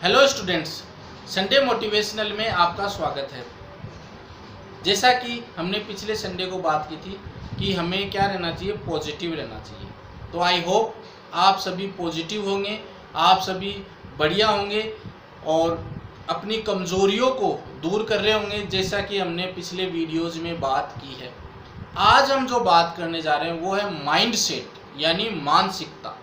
Hello students, Sunday motivational में आपका स्वागत है। जैसा कि हमने पिछले संडे को बात की थी कि हमें क्या रहना चाहिए, पॉजिटिव रहना चाहिए। तो आई होप आप सभी पॉजिटिव होंगे, आप सभी बढ़िया होंगे और अपनी कमज़ोरियों को दूर कर रहे होंगे, जैसा कि हमने पिछले वीडियोज़ में बात की है। आज हम जो बात करने जा रहे हैं वो है माइंड सेट, यानी मानसिकता।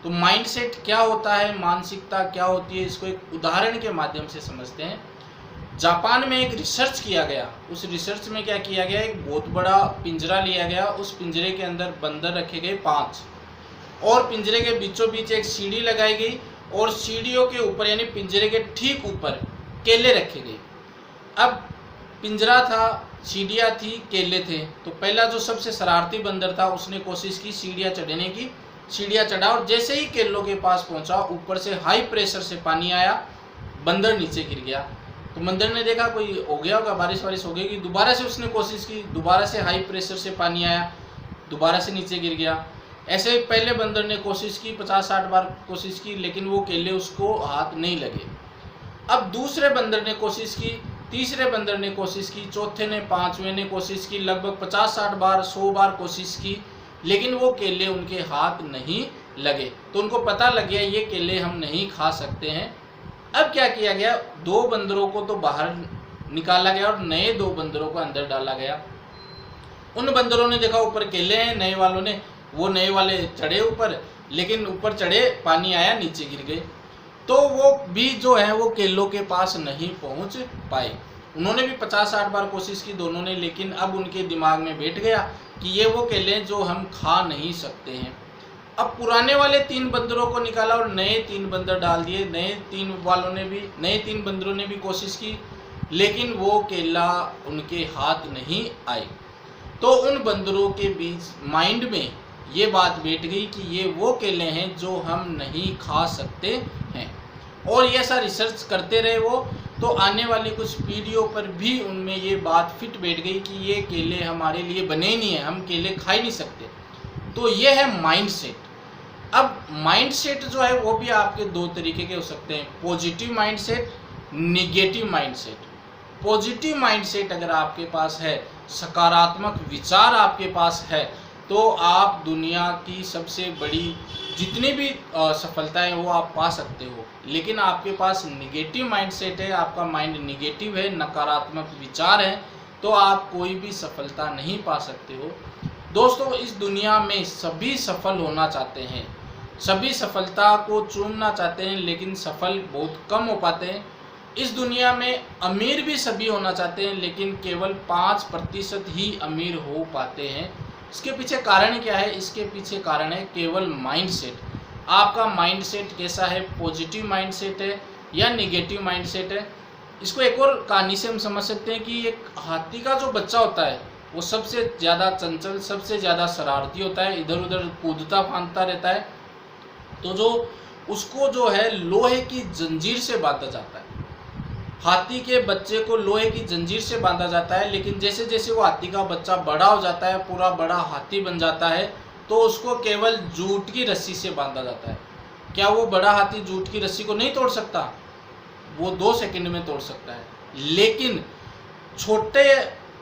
तो माइंडसेट क्या होता है, मानसिकता क्या होती है, इसको एक उदाहरण के माध्यम से समझते हैं। जापान में एक रिसर्च किया गया। उस रिसर्च में क्या किया गया, एक बहुत बड़ा पिंजरा लिया गया। उस पिंजरे के अंदर बंदर रखे गए 5 और पिंजरे के बीचों बीच एक सीढ़ी लगाई गई और सीढ़ियों के ऊपर यानी पिंजरे के ठीक ऊपर केले रखे गए। अब पिंजरा था, सीढ़ियाँ थी, केले थे। तो पहला जो सबसे शरारती बंदर था उसने कोशिश की सीढ़ियाँ चढ़ने की, सीढ़ियाँ चढ़ा और जैसे ही केलों के पास पहुंचा, ऊपर से हाई प्रेशर से पानी आया, बंदर नीचे गिर गया। तो बंदर ने देखा कोई हो गया होगा, बारिश वारिश हो गई। दोबारा से उसने कोशिश की, दोबारा से हाई प्रेशर से पानी आया, दोबारा से नीचे गिर गया। ऐसे ही पहले बंदर ने कोशिश की, 50-60 बार कोशिश की, लेकिन वो केले उसको हाथ नहीं लगे। अब दूसरे बंदर ने कोशिश की, तीसरे बंदर ने कोशिश की, चौथे ने, 5वें ने कोशिश की, लगभग 50-60 बार, 100 बार कोशिश की, लेकिन वो केले उनके हाथ नहीं लगे। तो उनको पता लग गया ये केले हम नहीं खा सकते हैं। अब क्या किया गया, 2 बंदरों को तो बाहर निकाला गया और नए 2 बंदरों को अंदर डाला गया। उन बंदरों ने देखा ऊपर केले हैं, नए वालों ने, वो नए वाले चढ़े ऊपर, लेकिन ऊपर चढ़े, पानी आया, नीचे गिर गए। तो वो भी जो है वो केलों के पास नहीं पहुंच पाए। उन्होंने भी 50-60 बार कोशिश की दोनों ने, लेकिन अब उनके दिमाग में बैठ गया कि ये वो केले जो हम खा नहीं सकते हैं। अब पुराने वाले 3 बंदरों को निकाला और नए 3 बंदर डाल दिए। नए 3 बंदरों ने भी कोशिश की, लेकिन वो केला उनके हाथ नहीं आए। तो उन बंदरों के बीच माइंड में ये बात बैठ गई कि ये वो केले हैं जो हम नहीं खा सकते हैं। और ये ऐसा रिसर्च करते रहे वो, तो आने वाली कुछ पीढ़ियों पर भी उनमें ये बात फिट बैठ गई कि ये केले हमारे लिए बने ही नहीं है, हम केले खा ही नहीं सकते। तो ये है माइंड सेट। अब माइंड सेट जो है वो भी आपके 2 तरीके के हो सकते हैं, positive mind set, negative mind set. Positive mind set अगर आपके पास है, सकारात्मक विचार आपके पास है, तो आप दुनिया की सबसे बड़ी जितनी भी सफलताएं वो आप पा सकते हो। लेकिन आपके पास निगेटिव माइंडसेट है, आपका माइंड निगेटिव है, नकारात्मक विचार है, तो आप कोई भी सफलता नहीं पा सकते हो। दोस्तों, इस दुनिया में सभी सफल होना चाहते हैं, सभी सफलता को चूमना चाहते हैं, लेकिन सफल बहुत कम हो पाते हैं। इस दुनिया में अमीर भी सभी होना चाहते हैं, लेकिन केवल 5% ही अमीर हो पाते हैं। इसके पीछे कारण क्या है? इसके पीछे कारण है केवल माइंडसेट। आपका माइंडसेट कैसा है, पॉजिटिव माइंडसेट है या नेगेटिव माइंडसेट है? इसको एक और कहानी से हम समझ सकते हैं कि एक हाथी का जो बच्चा होता है वो सबसे ज़्यादा चंचल, सबसे ज़्यादा शरारती होता है, इधर उधर कूदता फांदता रहता है। तो जो उसको जो है लोहे की जंजीर से बांधा जाता है, हाथी के बच्चे को लोहे की जंजीर से बांधा जाता है। लेकिन जैसे जैसे वो हाथी का बच्चा बड़ा हो जाता है, पूरा बड़ा हाथी बन जाता है, तो उसको केवल जूट की रस्सी से बांधा जाता है। क्या वो बड़ा हाथी जूट की रस्सी को नहीं तोड़ सकता? वो 2 सेकंड में तोड़ सकता है। लेकिन छोटे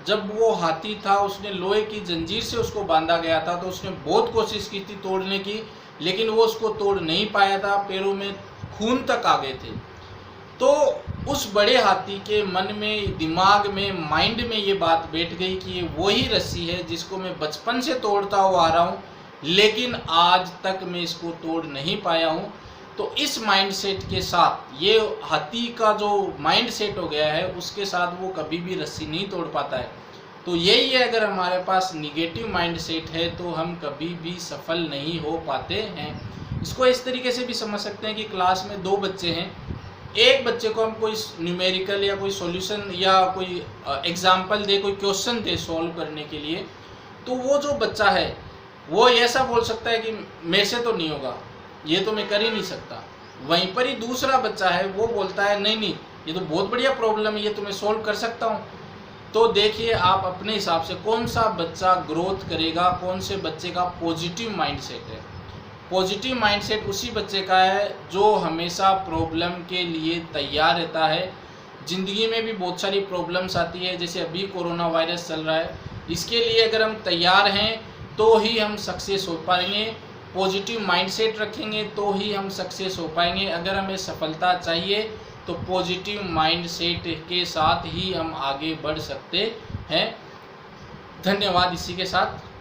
जब वो हाथी था, उसने लोहे की जंजीर से उसको बांधा गया था, तो उसने बहुत कोशिश की थी तोड़ने की, लेकिन वो उसको तोड़ नहीं पाया था, पैरों में खून तक आ गए थे। तो उस बड़े हाथी के मन में, दिमाग में, माइंड में ये बात बैठ गई कि ये वही रस्सी है जिसको मैं बचपन से तोड़ता हुआ आ रहा हूँ, लेकिन आज तक मैं इसको तोड़ नहीं पाया हूँ। तो इस माइंडसेट के साथ, ये हाथी का जो माइंडसेट हो गया है, उसके साथ वो कभी भी रस्सी नहीं तोड़ पाता है। तो यही है, अगर हमारे पास निगेटिव माइंडसेट है तो हम कभी भी सफल नहीं हो पाते हैं। इसको इस तरीके से भी समझ सकते हैं कि क्लास में 2 बच्चे हैं, एक बच्चे को हम कोई न्यूमेरिकल या कोई सॉल्यूशन या कोई एग्जाम्पल दे, कोई क्वेश्चन दे सॉल्व करने के लिए, तो वो जो बच्चा है वो ऐसा बोल सकता है कि मेरे से तो नहीं होगा, ये तो मैं कर ही नहीं सकता। वहीं पर ही दूसरा बच्चा है, वो बोलता है नहीं नहीं, ये तो बहुत बढ़िया प्रॉब्लम है, ये तो मैं सॉल्व कर सकता हूँ। तो देखिए आप अपने हिसाब से कौन सा बच्चा ग्रोथ करेगा, कौन से बच्चे का पॉजिटिव माइंडसेट है। पॉजिटिव माइंडसेट उसी बच्चे का है जो हमेशा प्रॉब्लम के लिए तैयार रहता है। ज़िंदगी में भी बहुत सारी प्रॉब्लम्स आती है, जैसे अभी कोरोना वायरस चल रहा है, इसके लिए अगर हम तैयार हैं तो ही हम सक्सेस हो पाएंगे। पॉजिटिव माइंडसेट रखेंगे तो ही हम सक्सेस हो पाएंगे। अगर हमें सफलता चाहिए तो पॉजिटिव माइंडसेट के साथ ही हम आगे बढ़ सकते हैं। धन्यवाद। इसी के साथ